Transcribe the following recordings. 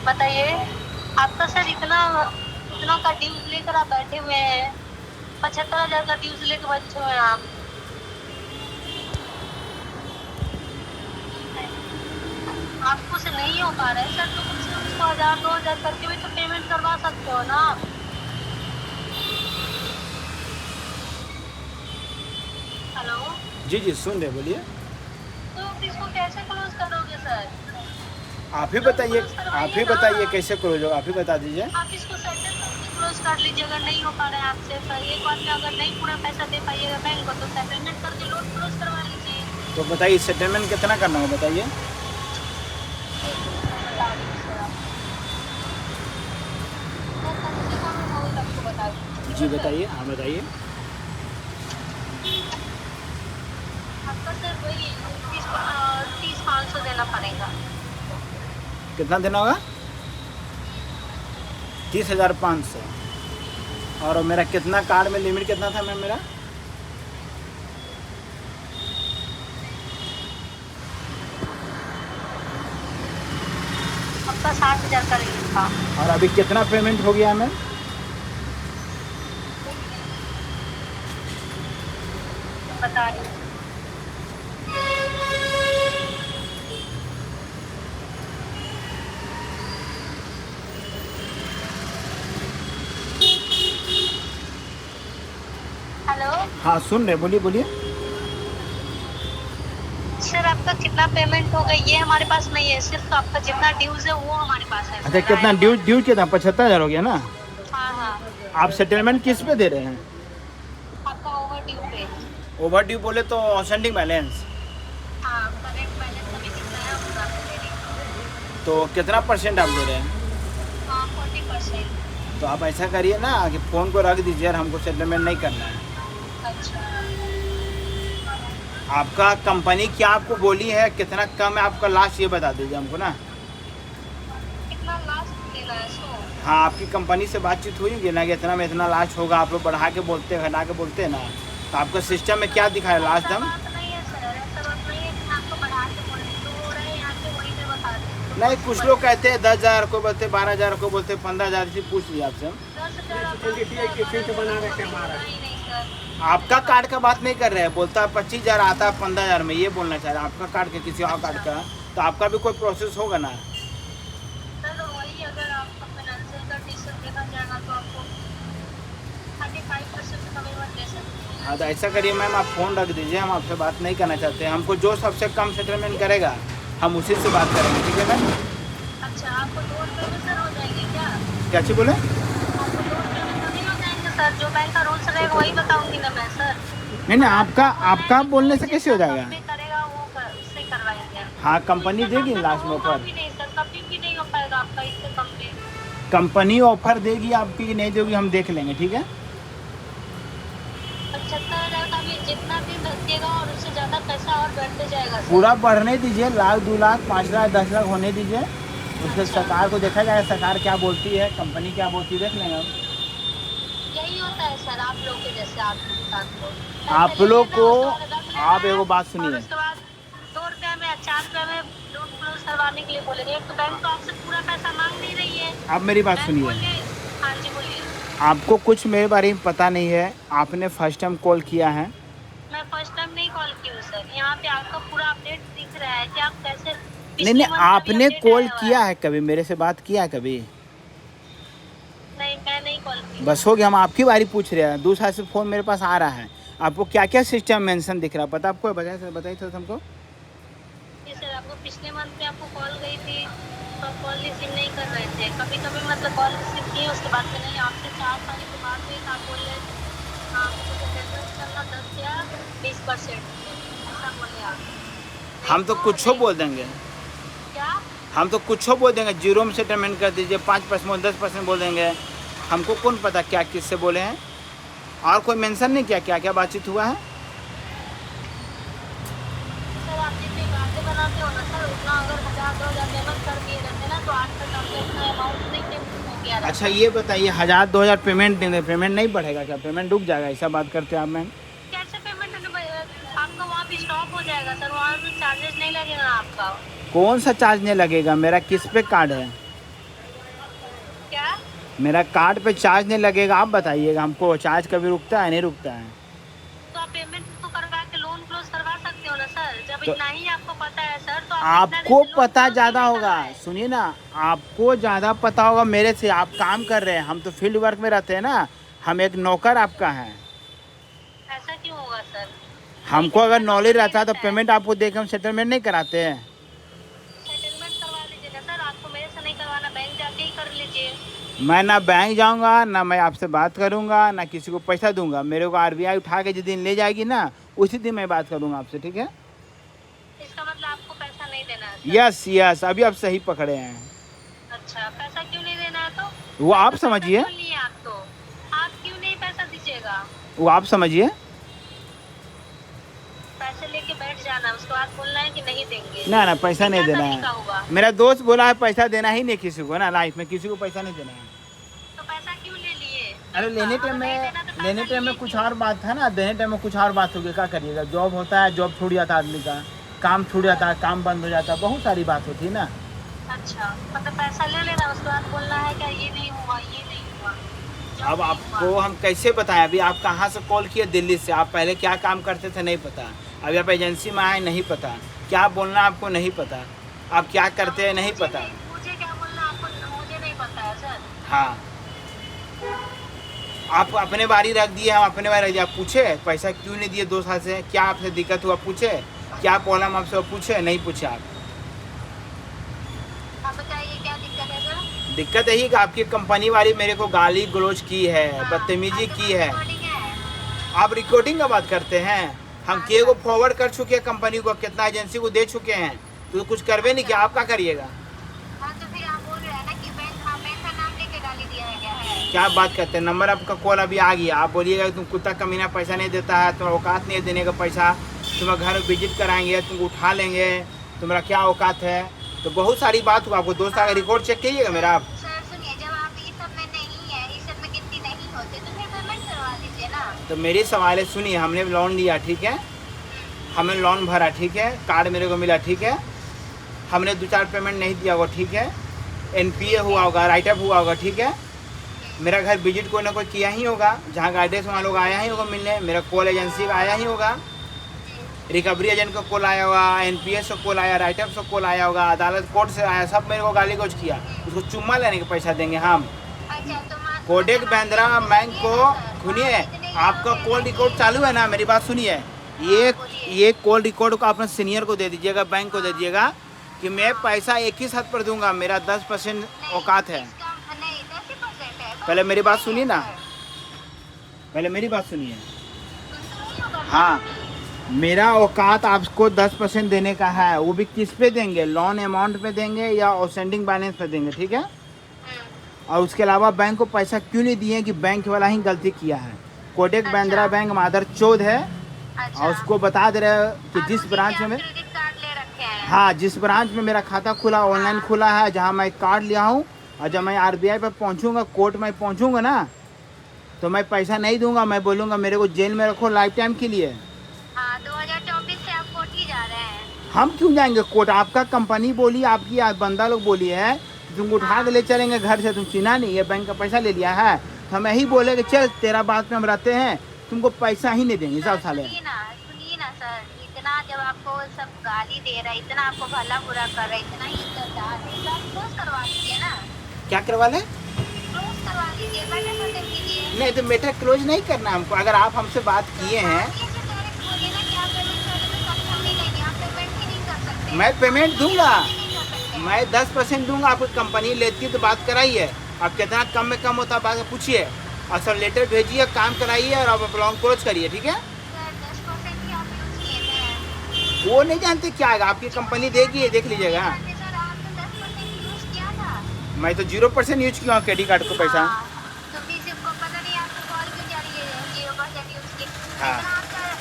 बताइए। आपका सर इतना इतना का ड्यूज लेकर आप बैठे हुए हैं। 75,000 का ड्यूज लेकर बैठे हुए हैं आप। आपको से नहीं हो पा रहा है सर, तो कम से कम इसको 1,000 2,000 करके भी तो पेमेंट करवा सकते हो ना आप। हेलो। जी जी सुन रहे, बोलिए। तो आप इसको कैसे क्लोज करोगे सर? आप ही तुरंत बताइए, क्लोज आप करवाइए ही ना। बताइए कैसे क्लोज हो, आप ही बता दीजिए। आप इसको सेटल करके क्लोज कर लीजिए। अगर नहीं हो पा रहा है आपसे तो एक बार में अगर नहीं पूरा पैसा दे पाइएगा बैंक को, तो सेटलमेंट करके लोन क्लोज करवा लीजिए। तो बताइए सेटलमेंट कितना करना है, बताइए। एक मिनट मैं बता रही हूँ सर आपको। मैं कम से कम अमाउंट आपको बता रही हूँ, ठीक जी है सर। बताइए, हाँ बताइए। आपका सर वही 30-500 देना पड़ेगा। कितना देना होगा? 30,500। और मेरा कितना कार्ड में लिमिट कितना था मैम मेरा? आपका 60,000 का रेट था। और अभी कितना पेमेंट हो गया मैम? मैं बता रही हूँ। हेलो हाँ सुन रहे, बोलिए बोलिए। सर, आपका कितना पेमेंट होगा ये हमारे पास नहीं है। सिर्फ आपका जितना ड्यूज है वो हमारे पास है अच्छा सर, कितना आया हुआ। ड्यू कितना? 75,000 हो गया ना? हाँ हाँ। आप सेटलमेंट किस पे दे रहे हैं? आपका ओवर ड्यू पे। ओवर ड्यू बोले तो आउटस्टैंडिंग बैलेंस। हाँ, करेंट बैलेंस अभी दिख रहा है उतना पे दे रही हूँ। तो कितना परसेंट आप दे रहे हैं? हाँ, 40%। तो आप ऐसा करिए ना कि फ़ोन को रख दीजिए और हमको सेटलमेंट नहीं करना है। अच्छा। आपका कंपनी क्या आपको बोली है कितना कम है आपका लास्ट, ये बता दीजिए हमको ना। कितना लास्ट देना है सो? हाँ आपकी कंपनी से बातचीत हुई कि ना कि इतना में इतना लास्ट होगा, आप लोग बढ़ा के बोलते हैं घटा के बोलते हैं ना, तो आपका सिस्टम में क्या दिखा है लास्ट ऐसा दाम? बात नहीं है सर, ऐसा बात नहीं है कि मैं आपको बढ़ा के बोल रही हूँ। जो हो रहा है यहाँ पे वही मैं बता रही हूँ, तो नहीं, कुछ कुछ बढ़ लोग कहते हैं 10,000 को बोलते 12,000 को बोलते 15,000, इसी पूछ लिया आपसे हम। 10,000 आप बना रहे हैं हमारा ही नहीं सर। आपका कार्ड का बात नहीं कर रहे हैं, बोलता है 25,000 आता है 15,000 में, ये बोलना चाह रहे हैं। आपका कार्ड का किसी और कार्ड का, तो आपका भी कोई प्रोसेस होगा ना। सर वही अगर आपका फाइनेंशियल कंडीशन देखा जाएगा तो आपको 35% कमिटमेंट दे सकते हैं। हाँ तो ऐसा करिए मैम, आप फ़ोन रख दीजिए, हम आपसे बात नहीं करना चाहते हैं। हमको जो सबसे कम सेटलमेंट करेगा हम उसी से बात करेंगे, ठीक है मैम? अच्छा, आपको 2 रुपये में सर हो जाएंगे क्या? क्या चीज़ बोले? आपको 2 रुपये में तो नहीं हो जाएंगे सर। जो बैंक का रूल्स रहेगा वही बताऊंगी ना मैं सर। नहीं नहीं, और आपका आपको बोलना है आपका कि बोलने जो से कैसे हो जितना जाएगा? कम में करेगा वो उससे करवाएंगे। हाँ तो कंपनी इससे कम देगी में लास्ट तो में होगा ऑफर। भी नहीं सर, कभी भी नहीं हो पाएगा आपका इससे कम में। कंपनी ऑफर देगी आपकी कि नहीं देगी हम देख लेंगे, ठीक है? 75,000 का भी जितना भी बचेगा और उससे ज़्यादा पैसा और बढ़ते जाएगा सर। पूरा बढ़ने दीजिए, लाख 2 लाख 5 लाख 10 लाख होने दीजिए। उसके अच्छा। सरकार को देखा जाएगा, सरकार क्या बोलती है, कंपनी क्या बोलती है, देख लेंगे हम। यही होता है सर आप लोग के जैसे आदमी के साथ तो। आप पैसे ले लोग लेना, को, उसके बाद रख लेना आप है एगो बात और सुनिए। उसके बाद 2 रुपये में या 4 रुपये में लोन क्लोज करवाने के लिए बोलेंगे। एक तो बैंक तो आपसे पूरा पैसा मांग नहीं रही है। आप मेरी बात बैंक सुनिए। बोले। हाँ जी बोलिए। आपको कुछ मेरे बारे में पता नहीं है, आपने फर्स्ट टाइम कॉल किया है। मैं फर्स्ट टाइम नहीं कॉल की हूँ सर। यहाँ पे आपका पूरा अपडेट दिख रहा है कि आप कैसे नहीं पिछले नहीं, मंथ का भी आपने अपडेट कॉल आया हुआ किया है। है कभी, मेरे से बात किया है कभी? नहीं, मैं नहीं कॉल की हूँ। बस हो गया, हम आपकी बारी पूछ रहे हैं। दूसरा से फ़ोन मेरे पास आ रहा है। आपको क्या क्या सिस्टम मेंशन दिख रहा है पता आपको? बताइए सर हमको। जी सर, आपको पिछले मंथ में आपको कॉल गई थी तो आप कॉल रिसीव नहीं कर रहे थे। कभी कभी मतलब कॉल रिसीव किए, उसके बाद में नहीं। आपसे 4 तारीख के बाद में आप बोल रहे थे हाँ मुझे सेटलमेंट करना 10 या 20%, ऐसा बोले आप। हम तो कुछ नहीं। बोल देंगे, क्या? हम तो कुछ बोल देंगे, जीरो में सेटलमेंट कर दीजिए, 5% 10% बोल देंगे। हमको कौन पता क्या किससे बोले हैं। और कोई मेंशन नहीं किया क्या क्या बातचीत हुआ है? सर आप जितनी बातें बनाते हो ना सर, उतना अगर 1,000 2,000 पेमेंट कर दिए रहते ना तो आज तक आपका इतना अमाउंट नहीं पेमेंट हो गया अच्छा रहता। ये बताइए, 1,000 2,000 पेमेंट देंगे, पेमेंट नहीं बढ़ेगा क्या? पेमेंट रुक जाएगा, ऐसा बात करते हैं आप मैम? कैसे पेमेंट आपका वहाँ पे स्टॉप हो जाएगा सर। वहाँ पे चार्जेस नहीं लगेगा आपका। कौन सा चार्ज नहीं लगेगा? मेरा किस पे कार्ड है? मेरा कार्ड पे चार्ज नहीं लगेगा, आप बताइएगा हमको चार्ज कभी रुकता है नहीं रुकता है। तो आप पेमेंट तो करवा के लोन क्लोज करवा सकते हो ना सर, जब तो इतना ही आपको पता है सर तो आप इतना आपको दिन से लोन पता क्लोज ज़्यादा क्यों नहीं होगा, करवाए? सुनिए ना, आपको ज़्यादा पता होगा मेरे से, आप काम कर रहे हैं, हम तो फील्ड वर्क में रहते हैं ना, हम एक नौकर आपका हैं। ऐसा क्यों होगा सर? हमको अगर नॉलेज रहता तो है। पेमेंट आपको देकर हम सेटलमेंट नहीं कराते हैं। सेटलमेंट करवा लीजिए ना सर, आपको मेरे से नहीं करवाना, बैंक जाके ही कर लीजिए। मैं ना बैंक जाऊंगा, ना मैं आपसे बात करूंगा, ना किसी को पैसा दूंगा। मेरे को आरबीआई उठा के जिस दिन ले जाएगी ना, उसी दिन मैं बात करूंगा आपसे, ठीक है? इसका मतलब आपको पैसा नहीं देना है सर? यस यस, अभी आप सही पकड़े हैं। अच्छा, पैसा क्यों नहीं देना है तो? वो आप पैसा समझिए, क्यों नहीं है आप तो? आप क्यों नहीं पैसा दीजिएगा? वो आप समझिए। पैसे लेके बैठ जाना, उसके बाद बोलना है कि नहीं देंगे। ना पैसा नहीं क्या देना तरीका है। होगा? मेरा दोस्त बोला है पैसा देना ही नहीं किसी को ना, लाइफ में किसी को पैसा नहीं देना है। तो पैसा क्यों ले लिए? अरे लेने अगर टाइम नहीं में, देना तो पैसा लेने टाइम में लिए कुछ क्यों? और बात था ना, देने टाइम में कुछ और बात होगी। क्या करिएगा, जॉब होता है, जॉब छूट जाता है आदमी का, काम छूट जाता है, काम बंद हो जाता है, बहुत सारी बात होती है ना। अच्छा, मतलब पैसा ले लेना, उसके बाद बोलना है क्या ये नहीं हुआ, ये नहीं हुआ। जॉब अब नहीं आपको हुआ। हम कैसे बताएं, अभी आप कहाँ से कॉल किए? दिल्ली से। आप पहले क्या काम करते थे नहीं पता, अभी आप एजेंसी में आए नहीं पता, क्या बोलना आपको नहीं पता, आप क्या करते हैं नहीं पता। मुझे क्या बोलना आपको, मुझे नहीं पता है सर। हाँ, आप अपने बारी रख दिए, हम अपने बारी रख दिए। आप पूछे पैसा क्यों नहीं दिए 2 साल से, क्या आपसे दिक्कत हुआ पूछे, क्या प्रॉब्लम आपसे पूछे नहीं पूछे आप। आप बताइए क्या दिक्कत है सर? दिक्कत यही कि आपकी कंपनी वाली मेरे को गाली गलौज की है, हाँ, बदतमीजी आपके की पास है। रिकॉर्डिंग है? आप रिकॉर्डिंग का बात करते हैं, हम के को फॉरवर्ड कर चुके हैं कंपनी को, कितना एजेंसी को दे चुके हैं, तो कुछ करवे नहीं किया। आप क्या करिएगा? हाँ, तो फिर आप बोल रहे हैं ना कि बैंक का नाम लेके गाली दिया है क्या है? क्या बात करते हैं, नंबर आपका कॉल अभी आ गया, आप बोलिएगा कि तुम कुत्ता कमीना पैसा नहीं देता है, तुम्हारा औकात नहीं है देने का पैसा, तुम्हारे घर विजिट कराएंगे, तुमको उठा लेंगे, तुम्हारा क्या औकात है। तो बहुत सारी बात हुआ। आपको दोस्त का रिकॉर्ड चेक कीजिएगा मेरा आप। सर सुनिए, जब आप इस सब में नहीं है, इस सब में गिनती नहीं होते, तो फिर पेमेंट करवा दीजिए ना। तो मेरी सवाल है, सुनिए, हमने लोन लिया, ठीक है, हमने लोन भरा, ठीक है, कार्ड मेरे को मिला, ठीक है, हमने 2-4 पेमेंट नहीं दिया होगा, ठीक है, एनपीए हुआ होगा, राइटअप हुआ होगा, ठीक है, मेरा घर विजिट कोई ना कोई किया ही होगा, जहाँ का एड्रेस वहाँ लोग आया ही होगा मिलने, मेरा कॉल एजेंसी का आया ही होगा, रिकवरी एजेंट का कॉल आया होगा, एनपीएस का कॉल आया, राइटअप से कॉल आया होगा, अदालत कोर्ट से आया, सब मेरे को गाली गलौज किया। उसको चुम्मा लेने का पैसा देंगे हम। अच्छा, तो कोटक महिंद्रा बैंक को, सुनिए, आपका कॉल रिकॉर्ड चालू है ना, मेरी बात सुनिए, ये कॉल रिकॉर्ड को अपने सीनियर को दे दीजिएगा, बैंक को दे दीजिएगा कि मैं पैसा एक ही साथ पर दूंगा, मेरा 10% औकात है। नहीं, 10% है। पहले मेरी बात सुनिए ना, पहले मेरी बात सुनिए। नहीं होगा। हाँ, मेरा औकात आपको 10% देने का है, वो भी किस पे देंगे, लोन अमाउंट पे देंगे या आउटस्टैंडिंग बैलेंस पे देंगे, ठीक है। और उसके अलावा बैंक को पैसा क्यों नहीं दिए कि बैंक वाला ही गलती किया है। कोटक महिंद्रा बैंक मादर चौध है, अच्छा, और उसको बता दे रहे हो कि जिस ब्रांच में, क्रेडिट कार्ड ले रखे हैं। हाँ, जिस ब्रांच में मेरा खाता खुला, ऑनलाइन खुला है, जहाँ मैं कार्ड लिया हूँ, और जब मैं आरबीआई पर पहुँचूँगा, कोर्ट में पहुँचूँगा ना, तो मैं पैसा नहीं दूंगा, मैं बोलूँगा मेरे को जेल में रखो लाइफ टाइम के लिए। हाँ, 2024 से आप कोर्ट ही जा रहे हैं। हम क्यों जाएंगे कोर्ट, आपका कंपनी बोली, आपकी बंदा लोग बोली है, तुमको उठा के ले चलेंगे घर से, तुम चिन्हा नहीं, ये बैंक का पैसा ले लिया है, तो हम यही बोले कि चल तेरा बात में हम रहते हैं, तुमको पैसा ही नहीं देंगे सब साले। सुनिए ना सर, इतना जब आपको सब गाली दे रहा है, इतना आपको भला बुरा कर रहा है, इतना ही इज्जतदार है, तो आप क्लोज करवा दीजिए ना। क्या करवा ले? क्लोज करवा दीजिए, मैटर खत्म कीजिए। नहीं, तो मैटर क्लोज नहीं करना हमको। अगर आप हमसे बात किए हैं, ये जो डायरेक्ट बोलिए ना कि आप पेमेंट करने में सक्षम नहीं रहेंगे, आप पेमेंट ही नहीं कर सकते। मैं पेमेंट दूंगा, नहीं कर सकते। मैं 10% दूंगा। आपको कंपनी लेती है तो बात कराइए, आप कितना कम में कम होता है बात पूछिए, और सर लेटर भेजिए, काम कराइए, और आप लोन क्लोज करिए, ठीक है। सर 10% ही आप यूज किए थे। वो नहीं जानते क्या आएगा, आपकी कंपनी देगी, देख लीजिएगा। सर आपने 10% यूज किया था। मैं तो 0% यूज किया हूँ क्रेडिट कार्ड को पैसा। हाँ, तो फिर सबको पता नहीं आपको कॉल क्यों जा रही है 0% यूज की। हाँ।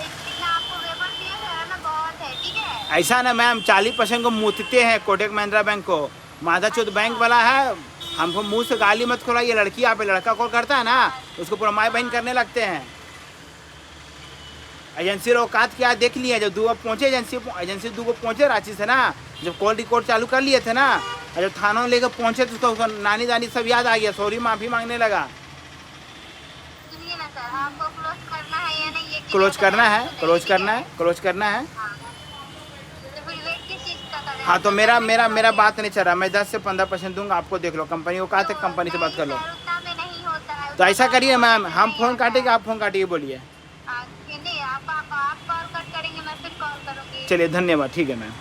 इतना आपको वेपर दिया है ना, बहुत है, ठीक है। ऐसा ना मैम, 40% को मूतते हैं कोटक महिंद्रा बैंक को, माधा चौथ बैंक वाला है, हमको मुंह से गाली मत खोलाइए। लड़की आप लड़का कॉल करता है ना, उसको पूरा माई बहन करने लगते हैं। एजेंसी औकात क्या देख लिया, जब दूगो पहुँचे एजेंसी दूगो पहुँचे रांची से ना, जब कॉल रिकॉर्ड चालू कर लिए थे ना, और जब थाना में लेकर पहुंचे तो उसका नानी दानी सब याद आ गया, सॉरी माफ़ी मांगने लगा। सुनिए ना सर, आपको क्लोज करना है या नहीं, ये क्लोज करना है, तो क्लोज नहीं करना है, दिया क्लोज करना है। हाँ। तो फिर वेट किस चीज़ का कर रहे हैं? हाँ तो मेरा मेरा तो मेरा बात नहीं चल रहा, मैं 10 से 15% दूंगा आपको, देख लो कंपनी को कहा था कंपनी से बात कर लो। सर, उतना में नहीं होता है। तो ऐसा करिए मैम, हम नहीं फ़ोन आता काटेंगे, है। आप फ़ोन काटिए, बोलिए। नहीं, आप कॉल कट करेंगे, मैं फिर कॉल करूँगी। चलिए धन्यवाद, ठीक है मैम।